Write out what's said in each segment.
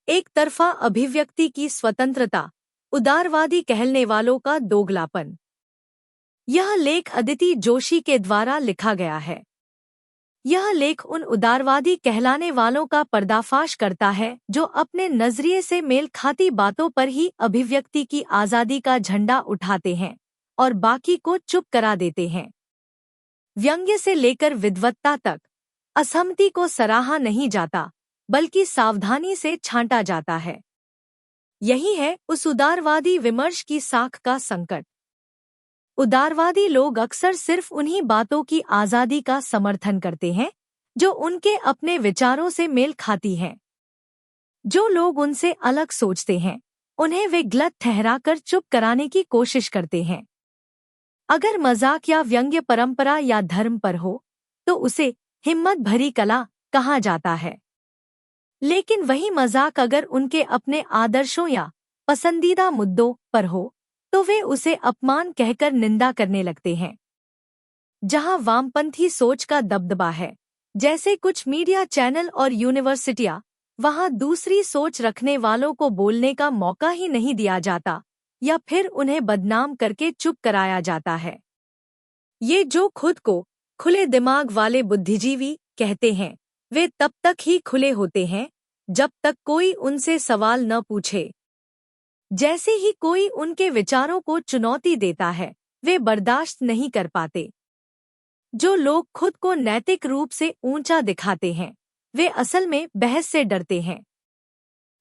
एक तरफा अभिव्यक्ति की स्वतंत्रता, उदारवादी कहलने वालों का दोगलापन। यह लेख अदिति जोशी के द्वारा लिखा गया है। यह लेख उन उदारवादी कहलाने वालों का पर्दाफाश करता है जो अपने नजरिए से मेल खाती बातों पर ही अभिव्यक्ति की आज़ादी का झंडा उठाते हैं और बाकी को चुप करा देते हैं। व्यंग्य से लेकर विद्वत्ता तक असहमति को सराहा नहीं जाता, बल्कि सावधानी से छांटा जाता है। यही है उस उदारवादी विमर्श की साख का संकट। उदारवादी लोग अक्सर सिर्फ उन्हीं बातों की आज़ादी का समर्थन करते हैं जो उनके अपने विचारों से मेल खाती हैं। जो लोग उनसे अलग सोचते हैं, उन्हें वे गलत ठहराकर चुप कराने की कोशिश करते हैं। अगर मजाक या व्यंग्य परंपरा या धर्म पर हो, तो उसे हिम्मत भरी कला कहा जाता है। लेकिन वही मजाक अगर उनके अपने आदर्शों या पसंदीदा मुद्दों पर हो, तो वे उसे अपमान कहकर निंदा करने लगते हैं। जहां वामपंथी सोच का दबदबा है, जैसे कुछ मीडिया चैनल और यूनिवर्सिटियां, वहां दूसरी सोच रखने वालों को बोलने का मौका ही नहीं दिया जाता या फिर उन्हें बदनाम करके चुप कराया जाता है। ये जो खुद को खुले दिमाग वाले बुद्धिजीवी कहते हैं, वे तब तक ही खुले होते हैं जब तक कोई उनसे सवाल न पूछे। जैसे ही कोई उनके विचारों को चुनौती देता है, वे बर्दाश्त नहीं कर पाते। जो लोग खुद को नैतिक रूप से ऊंचा दिखाते हैं, वे असल में बहस से डरते हैं।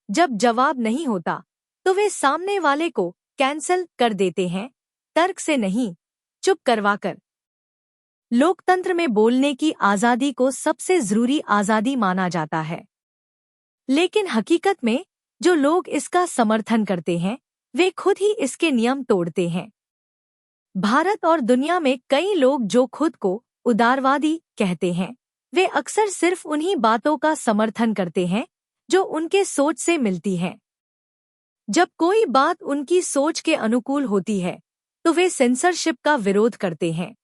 जब जवाब नहीं होता, तो वे सामने वाले को कैंसल कर देते हैं, तर्क से नहीं, चुप करवाकर। लोकतंत्र में बोलने की आज़ादी को सबसे जरूरी आज़ादी माना जाता है। लेकिन हकीकत में जो लोग इसका समर्थन करते हैं, वे खुद ही इसके नियम तोड़ते हैं। भारत और दुनिया में कई लोग जो खुद को उदारवादी कहते हैं, वे अक्सर सिर्फ उन्हीं बातों का समर्थन करते हैं जो उनके सोच से मिलती हैं। जब कोई बात उनकी सोच के अनुकूल होती है, तो वे सेंसरशिप का विरोध करते हैं।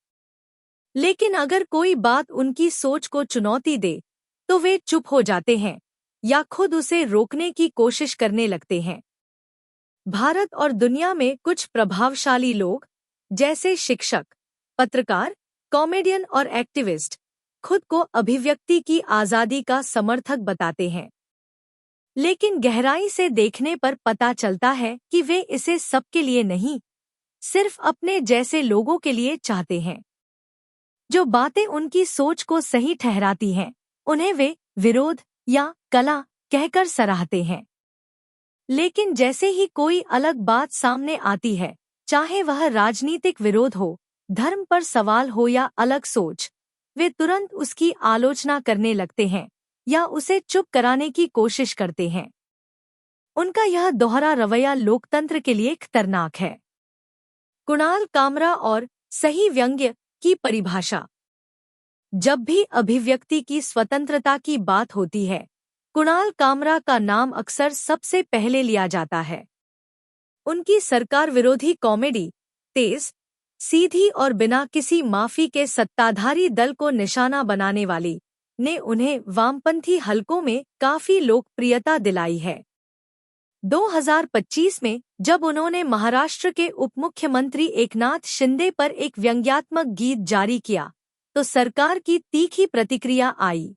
लेकिन अगर कोई बात उनकी सोच को चुनौती दे, तो वे चुप हो जाते हैं या खुद उसे रोकने की कोशिश करने लगते हैं। भारत और दुनिया में कुछ प्रभावशाली लोग, जैसे शिक्षक, पत्रकार, कॉमेडियन और एक्टिविस्ट, खुद को अभिव्यक्ति की आज़ादी का समर्थक बताते हैं। लेकिन गहराई से देखने पर पता चलता है कि वे इसे सबके लिए नहीं, सिर्फ अपने जैसे लोगों के लिए चाहते हैं। जो बातें उनकी सोच को सही ठहराती हैं, उन्हें वे विरोध या कला कहकर सराहते हैं। लेकिन जैसे ही कोई अलग बात सामने आती है, चाहे वह राजनीतिक विरोध हो, धर्म पर सवाल हो या अलग सोच, वे तुरंत उसकी आलोचना करने लगते हैं या उसे चुप कराने की कोशिश करते हैं। उनका यह दोहरा रवैया लोकतंत्र के लिए खतरनाक है। कुणाल कामरा और सही व्यंग्य की परिभाषा। जब भी अभिव्यक्ति की स्वतंत्रता की बात होती है, कुणाल कामरा का नाम अक्सर सबसे पहले लिया जाता है। उनकी सरकार विरोधी कॉमेडी, तेज, सीधी और बिना किसी माफी के सत्ताधारी दल को निशाना बनाने वाली, ने उन्हें वामपंथी हलकों में काफी लोकप्रियता दिलाई है। 2025 में जब उन्होंने महाराष्ट्र के उपमुख्यमंत्री एकनाथ शिंदे पर एक व्यंग्यात्मक गीत जारी किया, तो सरकार की तीखी प्रतिक्रिया आई।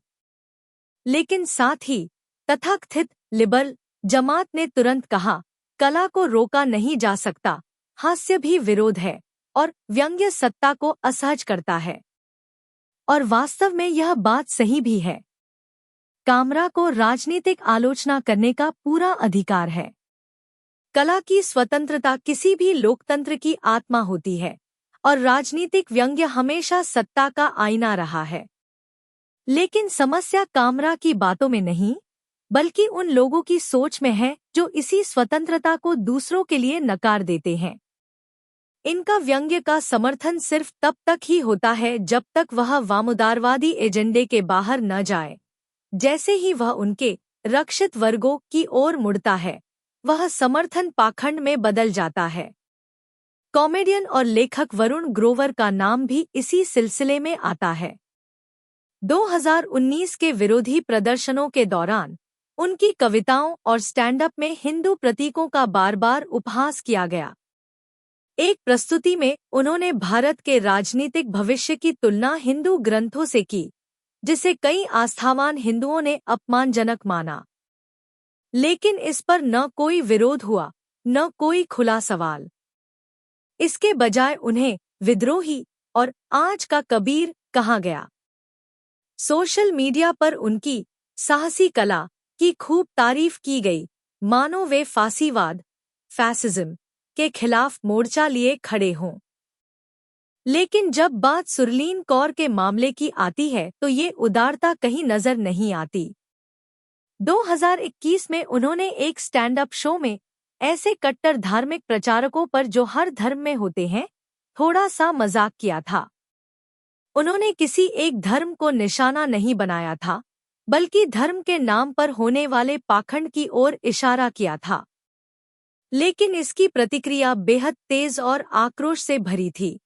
लेकिन साथ ही तथाकथित लिबरल जमात ने तुरंत कहा, कला को रोका नहीं जा सकता, हास्य भी विरोध है और व्यंग्य सत्ता को असहज करता है। और वास्तव में यह बात सही भी है। कामरा को राजनीतिक आलोचना करने का पूरा अधिकार है। कला की स्वतंत्रता किसी भी लोकतंत्र की आत्मा होती है और राजनीतिक व्यंग्य हमेशा सत्ता का आईना रहा है। लेकिन समस्या कामरा की बातों में नहीं, बल्कि उन लोगों की सोच में है जो इसी स्वतंत्रता को दूसरों के लिए नकार देते हैं। इनका व्यंग्य का समर्थन सिर्फ तब तक ही होता है जब तक वह वामउदारवादी एजेंडे के बाहर न जाए। जैसे ही वह उनके रक्षित वर्गों की ओर मुड़ता है, वह समर्थन पाखंड में बदल जाता है। कॉमेडियन और लेखक वरुण ग्रोवर का नाम भी इसी सिलसिले में आता है। 2019 के विरोधी प्रदर्शनों के दौरान उनकी कविताओं और स्टैंड अप में हिंदू प्रतीकों का बार बार उपहास किया गया। एक प्रस्तुति में उन्होंने भारत के राजनीतिक भविष्य की तुलना हिंदू ग्रंथों से की, जिसे कई आस्थावान हिंदुओं ने अपमानजनक माना। लेकिन इस पर न कोई विरोध हुआ, न कोई खुला सवाल। इसके बजाय उन्हें विद्रोही और आज का कबीर कहा गया। सोशल मीडिया पर उनकी साहसी कला की खूब तारीफ की गई, मानो वे फासीवाद, फैसिज्म के खिलाफ मोर्चा लिए खड़े हों। लेकिन जब बात सुरलीन कौर के मामले की आती है तो ये उदारता कहीं नजर नहीं आती। 2021 में उन्होंने एक स्टैंड अप शो में ऐसे कट्टर धार्मिक प्रचारकों पर जो हर धर्म में होते हैं, थोड़ा सा मजाक किया था। उन्होंने किसी एक धर्म को निशाना नहीं बनाया था, बल्कि धर्म के नाम पर होने वाले पाखंड की ओर इशारा किया था। लेकिन इसकी प्रतिक्रिया बेहद तेज और आक्रोश से भरी थी।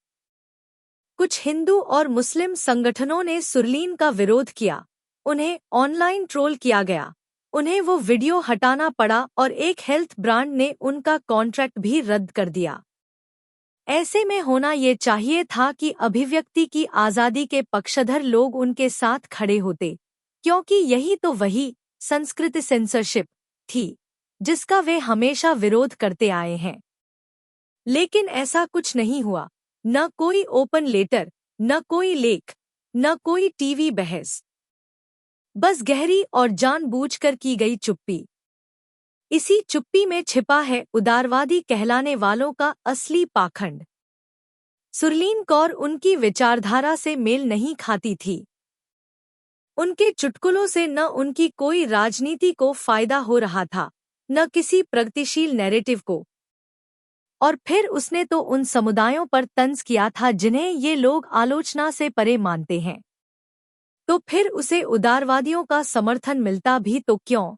कुछ हिंदू और मुस्लिम संगठनों ने सुरलीन का विरोध किया, उन्हें ऑनलाइन ट्रोल किया गया, उन्हें वो वीडियो हटाना पड़ा और एक हेल्थ ब्रांड ने उनका कॉन्ट्रैक्ट भी रद्द कर दिया। ऐसे में होना ये चाहिए था कि अभिव्यक्ति की आज़ादी के पक्षधर लोग उनके साथ खड़े होते, क्योंकि यही तो वही संस्कृति सेंसरशिप थी जिसका वे हमेशा विरोध करते आए हैं। लेकिन ऐसा कुछ नहीं हुआ, न कोई ओपन लेटर, न कोई लेख, न कोई टीवी बहस। बस गहरी और जानबूझकर की गई चुप्पी। इसी चुप्पी में छिपा है उदारवादी कहलाने वालों का असली पाखंड। सुरलीन कौर उनकी विचारधारा से मेल नहीं खाती थी। उनके चुटकुलों से न उनकी कोई राजनीति को फायदा हो रहा था, न किसी प्रगतिशील नैरेटिव को। और फिर उसने तो उन समुदायों पर तंज किया था जिन्हें ये लोग आलोचना से परे मानते हैं। तो फिर उसे उदारवादियों का समर्थन मिलता भी तो क्यों?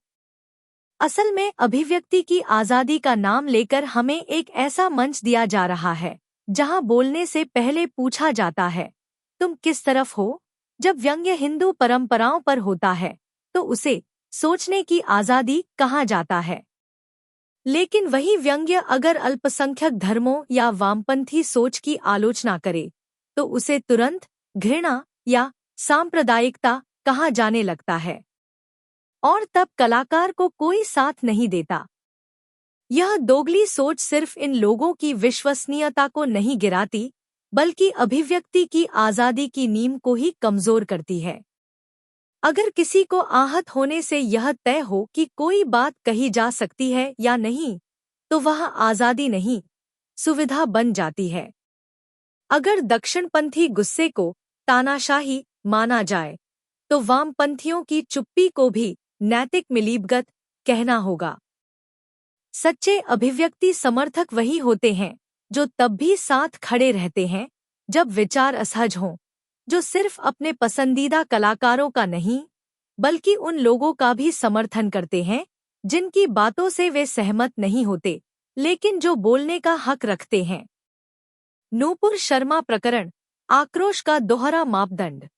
असल में अभिव्यक्ति की आज़ादी का नाम लेकर हमें एक ऐसा मंच दिया जा रहा है जहां बोलने से पहले पूछा जाता है, तुम किस तरफ हो? जब व्यंग्य हिंदू परंपराओं पर होता है तो उसे सोचने की आज़ादी कहा जाता है। लेकिन वही व्यंग्य अगर अल्पसंख्यक धर्मों या वामपंथी सोच की आलोचना करे तो उसे तुरंत घृणा या सांप्रदायिकता कहा जाने लगता है, और तब कलाकार को कोई साथ नहीं देता। यह दोगली सोच सिर्फ इन लोगों की विश्वसनीयता को नहीं गिराती, बल्कि अभिव्यक्ति की आज़ादी की नींव को ही कमजोर करती है। अगर किसी को आहत होने से यह तय हो कि कोई बात कही जा सकती है या नहीं, तो वह आज़ादी नहीं, सुविधा बन जाती है। अगर दक्षिणपंथी गुस्से को तानाशाही माना जाए, तो वामपंथियों की चुप्पी को भी नैतिक मिलीभगत कहना होगा। सच्चे अभिव्यक्ति समर्थक वही होते हैं जो तब भी साथ खड़े रहते हैं जब विचार असहज हों, जो सिर्फ अपने पसंदीदा कलाकारों का नहीं, बल्कि उन लोगों का भी समर्थन करते हैं जिनकी बातों से वे सहमत नहीं होते, लेकिन जो बोलने का हक रखते हैं। नूपुर शर्मा प्रकरण, आक्रोश का दोहरा मापदंड।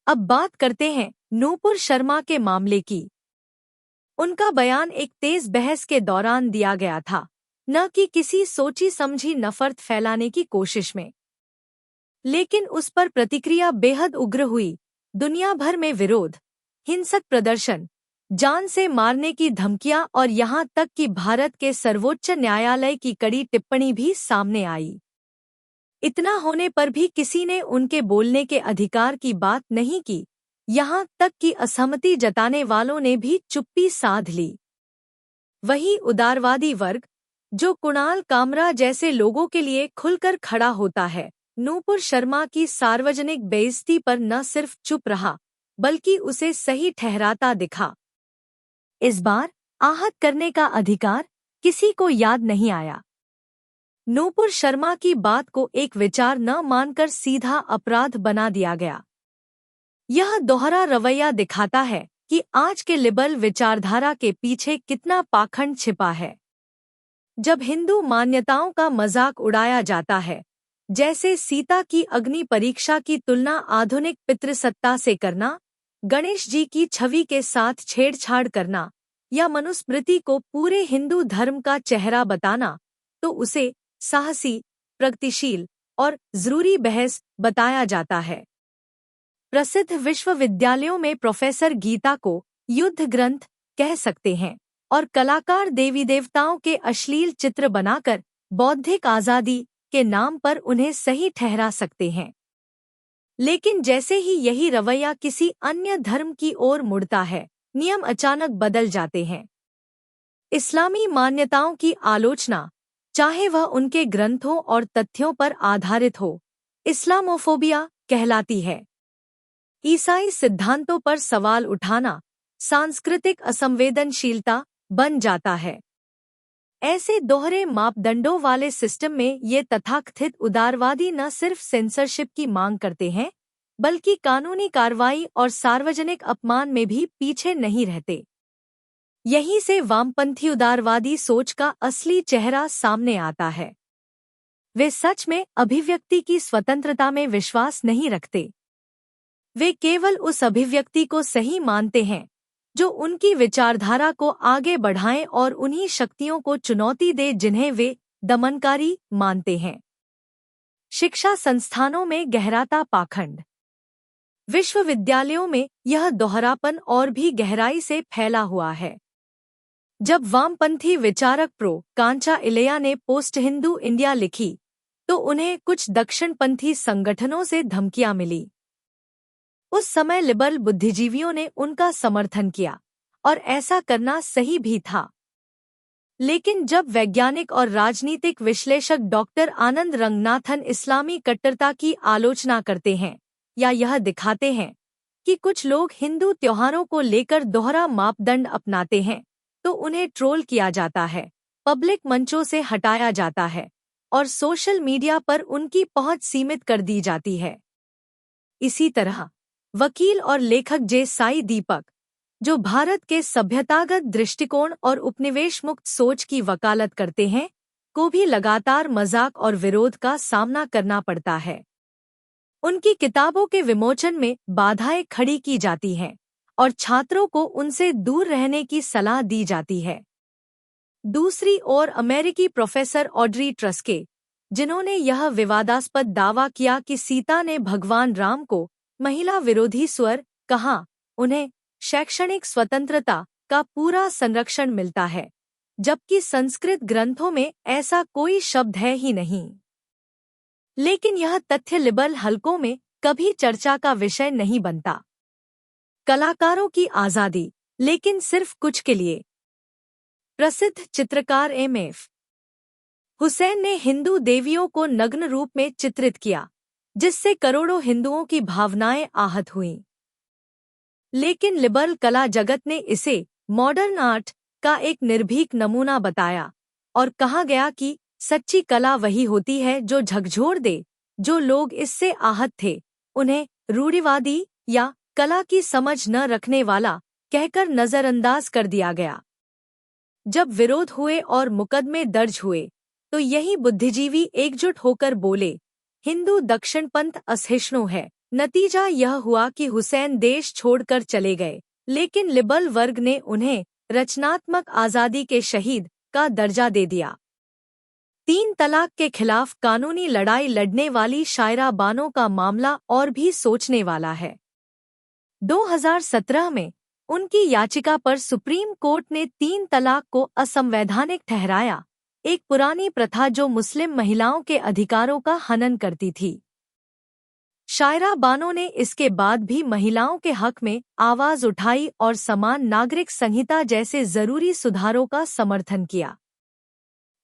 अब बात करते हैं नूपुर शर्मा के मामले की। उनका बयान एक तेज बहस के दौरान दिया गया था, न कि किसी सोची समझी नफरत फैलाने की कोशिश में। लेकिन उस पर प्रतिक्रिया बेहद उग्र हुई। दुनिया भर में विरोध, हिंसक प्रदर्शन, जान से मारने की धमकियां और यहाँ तक कि भारत के सर्वोच्च न्यायालय की कड़ी टिप्पणी भी सामने आई। इतना होने पर भी किसी ने उनके बोलने के अधिकार की बात नहीं की, यहाँ तक कि असहमति जताने वालों ने भी चुप्पी साध ली। वही उदारवादी वर्ग, जो कुणाल कामरा जैसे लोगों के लिए खुलकर खड़ा होता है, नूपुर शर्मा की सार्वजनिक बेइज्जती पर न सिर्फ चुप रहा, बल्कि उसे सही ठहराता दिखा। इस बार आहत करने का अधिकार किसी को याद नहीं आया। नूपुर शर्मा की बात को एक विचार न मानकर सीधा अपराध बना दिया गया। यह दोहरा रवैया दिखाता है कि आज के लिबरल विचारधारा के पीछे कितना पाखंड छिपा है। जब हिंदू मान्यताओं का मजाक उड़ाया जाता है, जैसे सीता की अग्नि परीक्षा की तुलना आधुनिक पितृसत्ता से करना, गणेश जी की छवि के साथ छेड़छाड़ करना या मनुस्मृति को पूरे हिंदू धर्म का चेहरा बताना तो उसे साहसी, प्रगतिशील और जरूरी बहस बताया जाता है। प्रसिद्ध विश्वविद्यालयों में प्रोफेसर गीता को युद्ध ग्रंथ कह सकते हैं और कलाकार देवी देवताओं के अश्लील चित्र बनाकर बौद्धिक आजादी के नाम पर उन्हें सही ठहरा सकते हैं। लेकिन जैसे ही यही रवैया किसी अन्य धर्म की ओर मुड़ता है, नियम अचानक बदल जाते हैं। इस्लामी मान्यताओं की आलोचना, चाहे वह उनके ग्रंथों और तथ्यों पर आधारित हो, इस्लामोफोबिया कहलाती है। ईसाई सिद्धांतों पर सवाल उठाना सांस्कृतिक असंवेदनशीलता बन जाता है। ऐसे दोहरे मापदंडों वाले सिस्टम में ये तथाकथित उदारवादी न सिर्फ सेंसरशिप की मांग करते हैं, बल्कि कानूनी कार्रवाई और सार्वजनिक अपमान में भी पीछे नहीं रहते। यहीं से वामपंथी उदारवादी सोच का असली चेहरा सामने आता है। वे सच में अभिव्यक्ति की स्वतंत्रता में विश्वास नहीं रखते। वे केवल उस अभिव्यक्ति को सही मानते हैं जो उनकी विचारधारा को आगे बढ़ाएं और उन्हीं शक्तियों को चुनौती दे जिन्हें वे दमनकारी मानते हैं। शिक्षा संस्थानों में गहराता पाखंड। विश्वविद्यालयों में यह दोहरापन और भी गहराई से फैला हुआ है। जब वामपंथी विचारक प्रो कांचा इलैया ने पोस्ट हिंदू इंडिया लिखी, तो उन्हें कुछ दक्षिणपंथी संगठनों से धमकियां मिली। उस समय लिबरल बुद्धिजीवियों ने उनका समर्थन किया और ऐसा करना सही भी था। लेकिन जब वैज्ञानिक और राजनीतिक विश्लेषक डॉक्टर आनंद रंगनाथन इस्लामी कट्टरता की आलोचना करते हैं या यह दिखाते हैं कि कुछ लोग हिंदू त्योहारों को लेकर दोहरा मापदंड अपनाते हैं, तो उन्हें ट्रोल किया जाता है, पब्लिक मंचों से हटाया जाता है और सोशल मीडिया पर उनकी पहुंच सीमित कर दी जाती है। इसी तरह वकील और लेखक जे साई दीपक, जो भारत के सभ्यतागत दृष्टिकोण और उपनिवेश मुक्त सोच की वकालत करते हैं, को भी लगातार मजाक और विरोध का सामना करना पड़ता है। उनकी किताबों के विमोचन में बाधाएं खड़ी की जाती हैं और छात्रों को उनसे दूर रहने की सलाह दी जाती है। दूसरी ओर अमेरिकी प्रोफेसर ऑड्री ट्रस्के, जिन्होंने यह विवादास्पद दावा किया कि सीता ने भगवान राम को महिला विरोधी स्वर कहा, उन्हें शैक्षणिक स्वतंत्रता का पूरा संरक्षण मिलता है, जबकि संस्कृत ग्रंथों में ऐसा कोई शब्द है ही नहीं। लेकिन यह तथ्य लिबरल हलकों में कभी चर्चा का विषय नहीं बनता। कलाकारों की आजादी, लेकिन सिर्फ कुछ के लिए। प्रसिद्ध चित्रकार एम.एफ. हुसैन ने हिंदू देवियों को नग्न रूप में चित्रित किया, जिससे करोड़ों हिंदुओं की भावनाएं आहत हुईं। लेकिन लिबरल कला जगत ने इसे मॉडर्न आर्ट का एक निर्भीक नमूना बताया और कहा गया कि सच्ची कला वही होती है जो झकझोर दे। जो लोग इससे आहत थे, उन्हें रूढ़िवादी या कला की समझ न रखने वाला कहकर नजरअंदाज कर दिया गया। जब विरोध हुए और मुकदमे दर्ज हुए, तो यही बुद्धिजीवी एकजुट होकर बोले, हिंदू दक्षिणपंथ असहिष्णु है। नतीजा यह हुआ कि हुसैन देश छोड़कर चले गए, लेकिन लिबरल वर्ग ने उन्हें रचनात्मक आजादी के शहीद का दर्जा दे दिया। 3 तलाक के खिलाफ कानूनी लड़ाई लड़ने वाली शायरा बानो का मामला और भी सोचने वाला है। 2017 में उनकी याचिका पर सुप्रीम कोर्ट ने 3 तलाक को असंवैधानिक ठहराया, एक पुरानी प्रथा जो मुस्लिम महिलाओं के अधिकारों का हनन करती थी। शायरा बानो ने इसके बाद भी महिलाओं के हक में आवाज उठाई और समान नागरिक संहिता जैसे जरूरी सुधारों का समर्थन किया।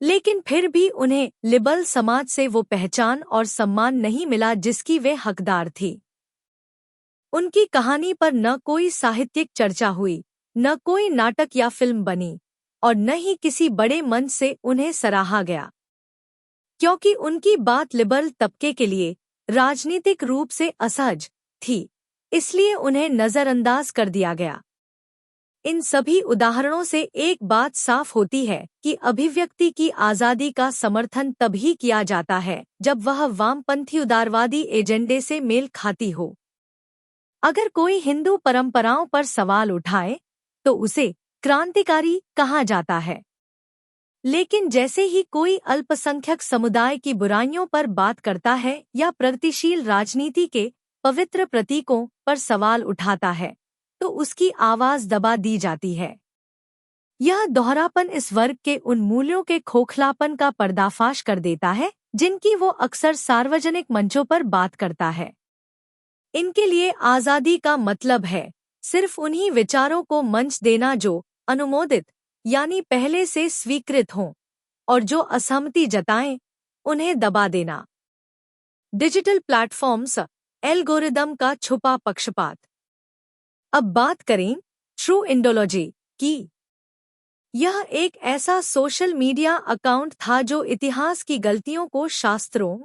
लेकिन फिर भी उन्हें लिबरल समाज से वो पहचान और सम्मान नहीं मिला जिसकी वे हकदार थी। उनकी कहानी पर न कोई साहित्यिक चर्चा हुई, न कोई नाटक या फिल्म बनी और न ही किसी बड़े मंच से उन्हें सराहा गया। क्योंकि उनकी बात लिबरल तबके के लिए राजनीतिक रूप से असहज थी, इसलिए उन्हें नजरअंदाज कर दिया गया। इन सभी उदाहरणों से एक बात साफ होती है कि अभिव्यक्ति की आजादी का समर्थन तभी किया जाता है जब वह वामपंथी उदारवादी एजेंडे से मेल खाती हो। अगर कोई हिंदू परंपराओं पर सवाल उठाए तो उसे क्रांतिकारी कहा जाता है। लेकिन जैसे ही कोई अल्पसंख्यक समुदाय की बुराइयों पर बात करता है या प्रगतिशील राजनीति के पवित्र प्रतीकों पर सवाल उठाता है तो उसकी आवाज दबा दी जाती है। यह दोहरापन इस वर्ग के उन मूल्यों के खोखलापन का पर्दाफाश कर देता है जिनकी वो अक्सर सार्वजनिक मंचों पर बात करता है। इनके लिए आज़ादी का मतलब है सिर्फ उन्हीं विचारों को मंच देना जो अनुमोदित यानी पहले से स्वीकृत हों, और जो असहमति जताएं उन्हें दबा देना। डिजिटल प्लेटफॉर्म्स एल्गोरिदम का छुपा पक्षपात। अब बात करें ट्रू इंडोलॉजी की। यह एक ऐसा सोशल मीडिया अकाउंट था जो इतिहास की गलतियों को शास्त्रों,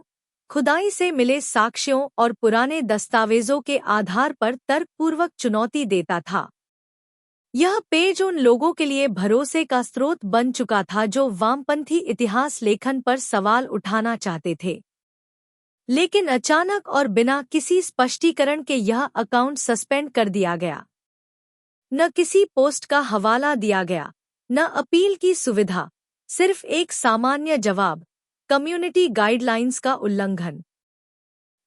खुदाई से मिले साक्ष्यों और पुराने दस्तावेजों के आधार पर तर्कपूर्वक चुनौती देता था। यह पेज उन लोगों के लिए भरोसे का स्रोत बन चुका था जो वामपंथी इतिहास लेखन पर सवाल उठाना चाहते थे। लेकिन अचानक और बिना किसी स्पष्टीकरण के यह अकाउंट सस्पेंड कर दिया गया। न किसी पोस्ट का हवाला दिया गया, न अपील की सुविधा, सिर्फ एक सामान्य जवाब, कम्युनिटी गाइडलाइंस का उल्लंघन।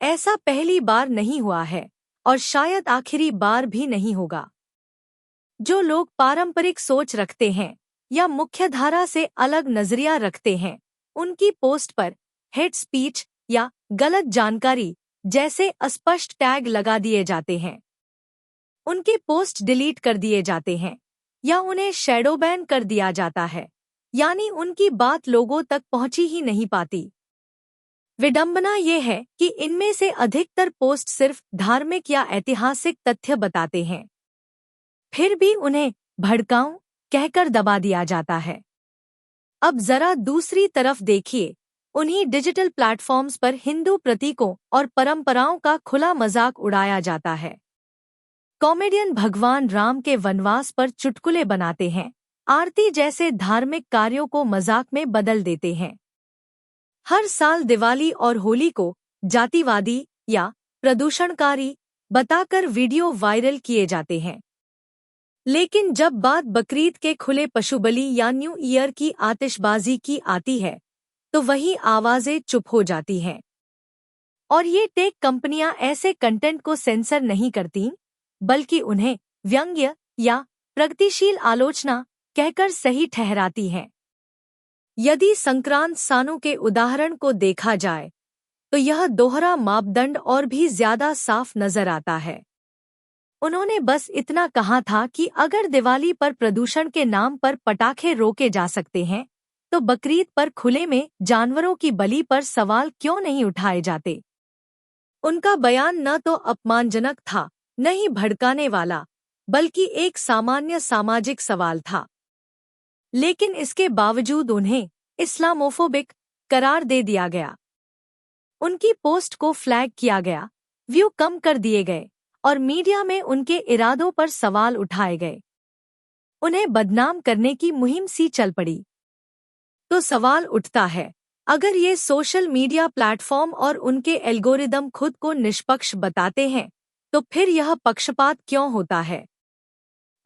ऐसा पहली बार नहीं हुआ है और शायद आखिरी बार भी नहीं होगा। जो लोग पारंपरिक सोच रखते हैं या मुख्यधारा से अलग नजरिया रखते हैं, उनकी पोस्ट पर हेट स्पीच या गलत जानकारी जैसे अस्पष्ट टैग लगा दिए जाते हैं। उनके पोस्ट डिलीट कर दिए जाते हैं या उन्हें शैडो बैन कर दिया जाता है, यानी उनकी बात लोगों तक पहुंची ही नहीं पाती। विडंबना ये है कि इनमें से अधिकतर पोस्ट सिर्फ धार्मिक या ऐतिहासिक तथ्य बताते हैं, फिर भी उन्हें भड़काऊ कहकर दबा दिया जाता है। अब जरा दूसरी तरफ देखिए, उन्हीं डिजिटल प्लेटफॉर्म्स पर हिंदू प्रतीकों और परंपराओं का खुला मजाक उड़ाया जाता है। कॉमेडियन भगवान राम के वनवास पर चुटकुले बनाते हैं, आरती जैसे धार्मिक कार्यों को मजाक में बदल देते हैं। हर साल दिवाली और होली को जातिवादी या प्रदूषणकारी बताकर वीडियो वायरल किए जाते हैं। लेकिन जब बात बकरीद के खुले पशुबलि या न्यू ईयर की आतिशबाजी की आती है तो वही आवाजें चुप हो जाती हैं। और ये टेक कंपनियां ऐसे कंटेंट को सेंसर नहीं करतीं, बल्कि उन्हें व्यंग्य या प्रगतिशील आलोचना कहकर सही ठहराती हैं। यदि संक्रांत सानू के उदाहरण को देखा जाए तो यह दोहरा मापदंड और भी ज्यादा साफ नजर आता है। उन्होंने बस इतना कहा था कि अगर दिवाली पर प्रदूषण के नाम पर पटाखे रोके जा सकते हैं तो बकरीद पर खुले में जानवरों की बलि पर सवाल क्यों नहीं उठाए जाते। उनका बयान न तो अपमानजनक था, न ही भड़काने वाला, बल्कि एक सामान्य सामाजिक सवाल था। लेकिन इसके बावजूद उन्हें इस्लामोफोबिक करार दे दिया गया। उनकी पोस्ट को फ्लैग किया गया, व्यू कम कर दिए गए और मीडिया में उनके इरादों पर सवाल उठाए गए। उन्हें बदनाम करने की मुहिम सी चल पड़ी। तो सवाल उठता है, अगर ये सोशल मीडिया प्लेटफॉर्म और उनके एल्गोरिदम खुद को निष्पक्ष बताते हैं तो फिर यह पक्षपात क्यों होता है?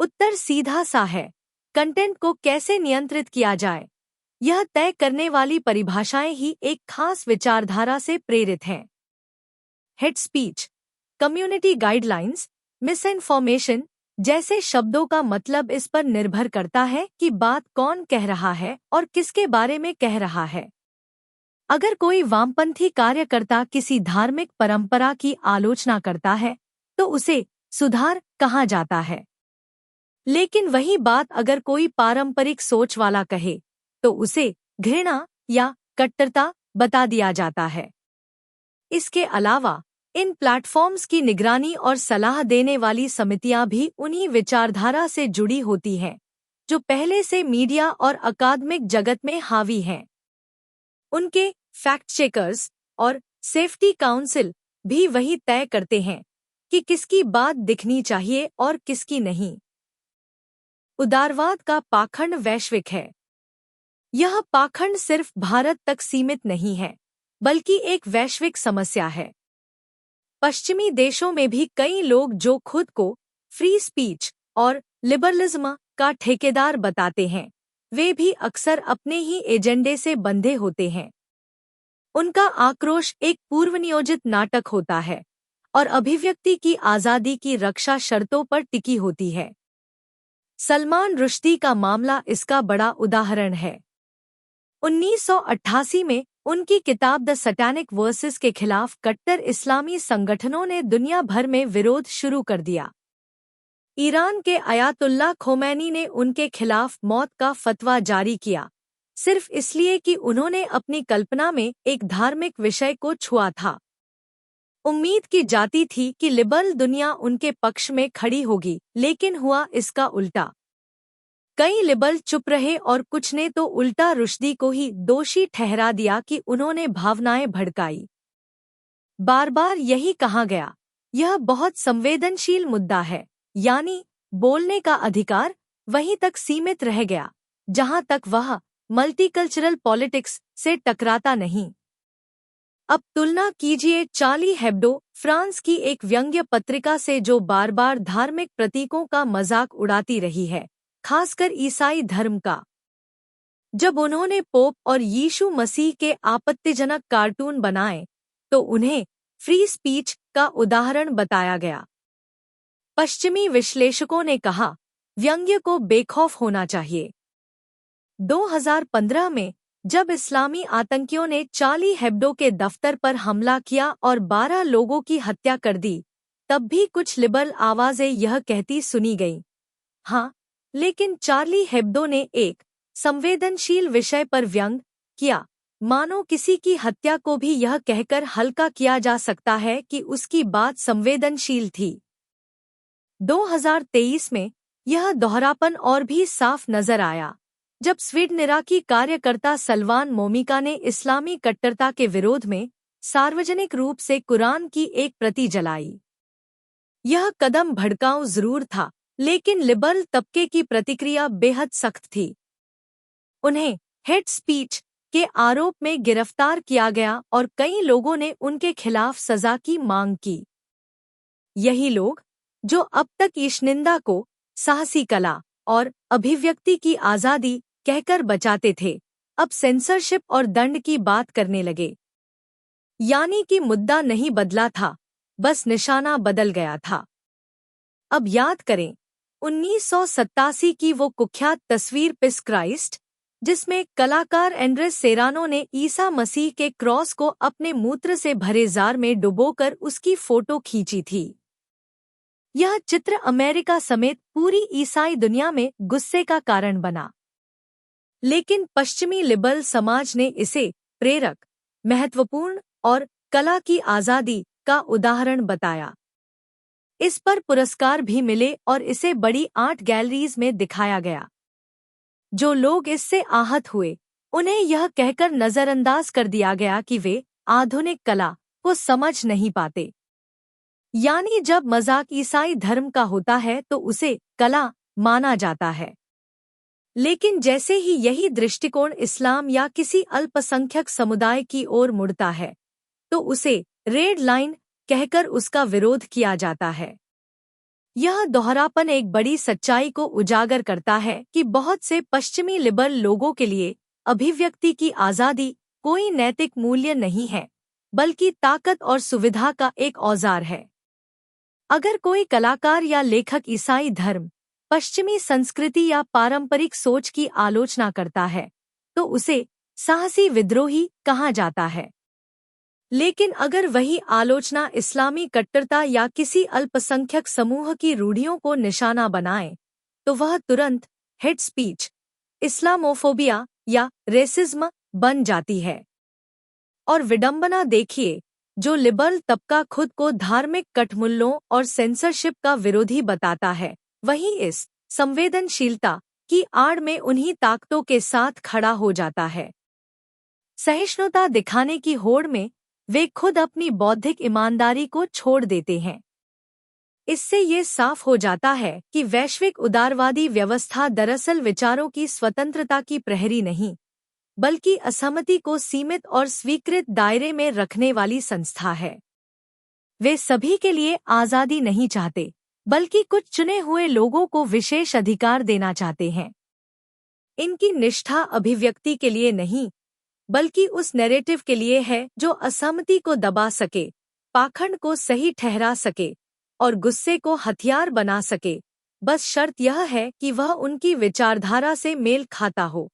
उत्तर सीधा सा है, कंटेंट को कैसे नियंत्रित किया जाए, यह तय करने वाली परिभाषाएं ही एक खास विचारधारा से प्रेरित हैं। Hate speech, community guidelines, misinformation जैसे शब्दों का मतलब इस पर निर्भर करता है कि बात कौन कह रहा है और किसके बारे में कह रहा है। अगर कोई वामपंथी कार्यकर्ता किसी धार्मिक परंपरा की आलोचना करता है तो उसे सुधार कहा जाता है। लेकिन वही बात अगर कोई पारंपरिक सोच वाला कहे तो उसे घृणा या कट्टरता बता दिया जाता है। इसके अलावा इन प्लेटफॉर्म्स की निगरानी और सलाह देने वाली समितियां भी उन्हीं विचारधारा से जुड़ी होती हैं जो पहले से मीडिया और अकादमिक जगत में हावी हैं। उनके फैक्ट चेकर्स और सेफ्टी काउंसिल भी वही तय करते हैं कि किसकी बात दिखनी चाहिए और किसकी नहीं। उदारवाद का पाखंड वैश्विक है। यह पाखंड सिर्फ भारत तक सीमित नहीं है, बल्कि एक वैश्विक समस्या है। पश्चिमी देशों में भी कई लोग जो खुद को फ्री स्पीच और लिबरलिज्म का ठेकेदार बताते हैं, वे भी अक्सर अपने ही एजेंडे से बंधे होते हैं। उनका आक्रोश एक पूर्वनियोजित नाटक होता है और अभिव्यक्ति की आज़ादी की रक्षा शर्तों पर टिकी होती है। सलमान रुश्दी का मामला इसका बड़ा उदाहरण है। 1988 में उनकी किताब द सैटेनिक वर्सेस के खिलाफ कट्टर इस्लामी संगठनों ने दुनिया भर में विरोध शुरू कर दिया। ईरान के अयातुल्ला खोमैनी ने उनके खिलाफ मौत का फतवा जारी किया, सिर्फ इसलिए कि उन्होंने अपनी कल्पना में एक धार्मिक विषय को छुआ था। उम्मीद की जाती थी कि लिबरल दुनिया उनके पक्ष में खड़ी होगी, लेकिन हुआ इसका उल्टा। कई लिबरल चुप रहे और कुछ ने तो उल्टा रुश्दी को ही दोषी ठहरा दिया कि उन्होंने भावनाएं भड़काई। बार बार यही कहा गया, यह बहुत संवेदनशील मुद्दा है, यानी बोलने का अधिकार वहीं तक सीमित रह गया जहां तक वह मल्टीकल्चरल पॉलिटिक्स से टकराता नहीं। अब तुलना कीजिए चार्ली हेब्डो, फ्रांस की एक व्यंग्य पत्रिका से जो बार बार धार्मिक प्रतीकों का मजाक उड़ाती रही है, खासकर ईसाई धर्म का। जब उन्होंने पोप और यीशु मसीह के आपत्तिजनक कार्टून बनाए तो उन्हें फ्री स्पीच का उदाहरण बताया गया। पश्चिमी विश्लेषकों ने कहा, व्यंग्य को बेखौफ होना चाहिए। 2015 में जब इस्लामी आतंकियों ने चार्ली हेब्डो के दफ्तर पर हमला किया और 12 लोगों की हत्या कर दी, तब भी कुछ लिबरल आवाजें यह कहती सुनी गईं, हाँ, लेकिन चार्ली हेब्डो ने एक संवेदनशील विषय पर व्यंग किया, मानो किसी की हत्या को भी यह कहकर हल्का किया जा सकता है कि उसकी बात संवेदनशील थी। 2023 में यह दोहरापन और भी साफ नजर आया जब स्वीडन इराकी कार्यकर्ता सलवान मोमिका ने इस्लामी कट्टरता के विरोध में सार्वजनिक रूप से कुरान की एक प्रति जलाई। यह कदम भड़काऊ जरूर था, लेकिन लिबरल तबके की प्रतिक्रिया बेहद सख्त थी। उन्हें हेट स्पीच के आरोप में गिरफ्तार किया गया और कई लोगों ने उनके खिलाफ सजा की मांग की। यही लोग जो अब तक ईशनिंदा को साहसी कला और अभिव्यक्ति की आज़ादी कहकर बचाते थे, अब सेंसरशिप और दंड की बात करने लगे। यानी कि मुद्दा नहीं बदला था, बस निशाना बदल गया था। अब याद करें 1987 की वो कुख्यात तस्वीर पीस क्राइस्ट, जिसमें कलाकार एंड्रेस सेरानो ने ईसा मसीह के क्रॉस को अपने मूत्र से भरे जार में डुबोकर उसकी फोटो खींची थी। यह चित्र अमेरिका समेत पूरी ईसाई दुनिया में गुस्से का कारण बना, लेकिन पश्चिमी लिबरल समाज ने इसे प्रेरक, महत्वपूर्ण और कला की आज़ादी का उदाहरण बताया। इस पर पुरस्कार भी मिले और इसे बड़ी आर्ट गैलरीज में दिखाया गया। जो लोग इससे आहत हुए, उन्हें यह कहकर नजरअंदाज कर दिया गया कि वे आधुनिक कला को समझ नहीं पाते। यानी जब मजाक ईसाई धर्म का होता है तो उसे कला माना जाता है, लेकिन जैसे ही यही दृष्टिकोण इस्लाम या किसी अल्पसंख्यक समुदाय की ओर मुड़ता है तो उसे रेड लाइन कहकर उसका विरोध किया जाता है। यह दोहरापन एक बड़ी सच्चाई को उजागर करता है कि बहुत से पश्चिमी लिबरल लोगों के लिए अभिव्यक्ति की आज़ादी कोई नैतिक मूल्य नहीं है, बल्कि ताकत और सुविधा का एक औजार है। अगर कोई कलाकार या लेखक ईसाई धर्म, पश्चिमी संस्कृति या पारंपरिक सोच की आलोचना करता है तो उसे साहसी विद्रोही कहा जाता है। लेकिन अगर वही आलोचना इस्लामी कट्टरता या किसी अल्पसंख्यक समूह की रूढ़ियों को निशाना बनाए तो वह तुरंत हेट स्पीच, इस्लामोफोबिया या रेसिज्म बन जाती है। और विडंबना देखिए, जो लिबरल तबका खुद को धार्मिक कठमुल्लों और सेंसरशिप का विरोधी बताता है, वही इस संवेदनशीलता की आड़ में उन्हीं ताकतों के साथ खड़ा हो जाता है। सहिष्णुता दिखाने की होड़ में वे खुद अपनी बौद्धिक ईमानदारी को छोड़ देते हैं। इससे ये साफ हो जाता है कि वैश्विक उदारवादी व्यवस्था दरअसल विचारों की स्वतंत्रता की प्रहरी नहीं, बल्कि असहमति को सीमित और स्वीकृत दायरे में रखने वाली संस्था है। वे सभी के लिए आज़ादी नहीं चाहते, बल्कि कुछ चुने हुए लोगों को विशेष अधिकार देना चाहते हैं। इनकी निष्ठा अभिव्यक्ति के लिए नहीं, बल्कि उस नैरेटिव के लिए है जो असहमति को दबा सके, पाखंड को सही ठहरा सके और गुस्से को हथियार बना सके। बस शर्त यह है कि वह उनकी विचारधारा से मेल खाता हो।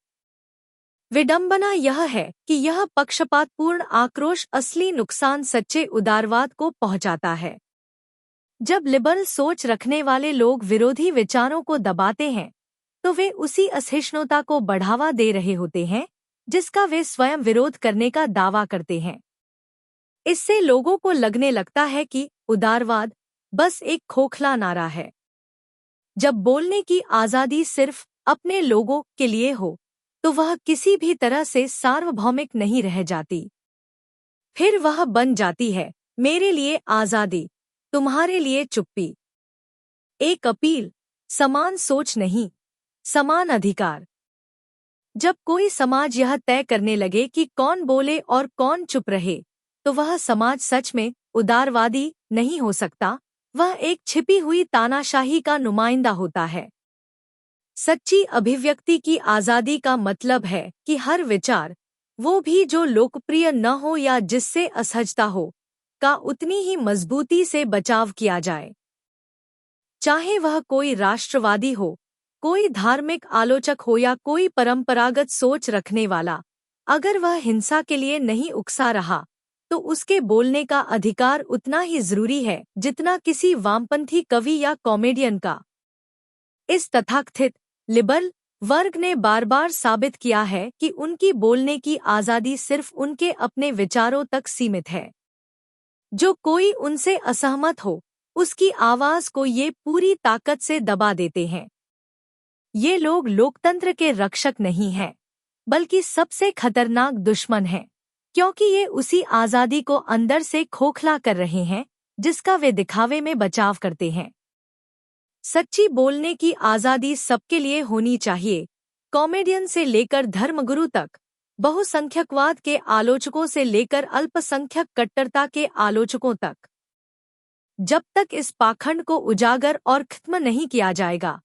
विडंबना यह है कि यह पक्षपातपूर्ण आक्रोश असली नुकसान सच्चे उदारवाद को पहुंचाता है। जब लिबरल सोच रखने वाले लोग विरोधी विचारों को दबाते हैं, तो वे उसी असहिष्णुता को बढ़ावा दे रहे होते हैं जिसका वे स्वयं विरोध करने का दावा करते हैं। इससे लोगों को लगने लगता है कि उदारवाद बस एक खोखला नारा है। जब बोलने की आज़ादी सिर्फ अपने लोगों के लिए हो, तो वह किसी भी तरह से सार्वभौमिक नहीं रह जाती। फिर वह बन जाती है मेरे लिए आज़ादी, तुम्हारे लिए चुप्पी। एक अपील, समान सोच नहीं, समान अधिकार। जब कोई समाज यह तय करने लगे कि कौन बोले और कौन चुप रहे, तो वह समाज सच में उदारवादी नहीं हो सकता, वह एक छिपी हुई तानाशाही का नुमाइंदा होता है। सच्ची अभिव्यक्ति की आज़ादी का मतलब है कि हर विचार, वो भी जो लोकप्रिय न हो या जिससे असहजता हो, का उतनी ही मजबूती से बचाव किया जाए। चाहे वह कोई राष्ट्रवादी हो, कोई धार्मिक आलोचक हो या कोई परंपरागत सोच रखने वाला, अगर वह हिंसा के लिए नहीं उकसा रहा, तो उसके बोलने का अधिकार उतना ही जरूरी है जितना किसी वामपंथी कवि या कॉमेडियन का। इस तथाकथित लिबरल वर्ग ने बार बार साबित किया है कि उनकी बोलने की आज़ादी सिर्फ उनके अपने विचारों तक सीमित है। जो कोई उनसे असहमत हो, उसकी आवाज़ को ये पूरी ताकत से दबा देते हैं। ये लोग लोकतंत्र के रक्षक नहीं हैं, बल्कि सबसे खतरनाक दुश्मन हैं, क्योंकि ये उसी आज़ादी को अंदर से खोखला कर रहे हैं जिसका वे दिखावे में बचाव करते हैं। सच्ची बोलने की आज़ादी सबके लिए होनी चाहिए, कॉमेडियन से लेकर धर्मगुरु तक, बहुसंख्यकवाद के आलोचकों से लेकर अल्पसंख्यक कट्टरता के आलोचकों तक। जब तक इस पाखंड को उजागर और खत्म नहीं किया जाएगा,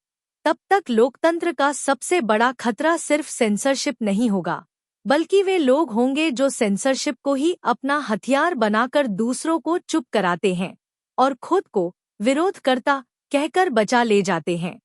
तब तक लोकतंत्र का सबसे बड़ा खतरा सिर्फ सेंसरशिप नहीं होगा, बल्कि वे लोग होंगे जो सेंसरशिप को ही अपना हथियार बनाकर दूसरों को चुप कराते हैं और खुद को विरोधकर्ता कहकर बचा ले जाते हैं।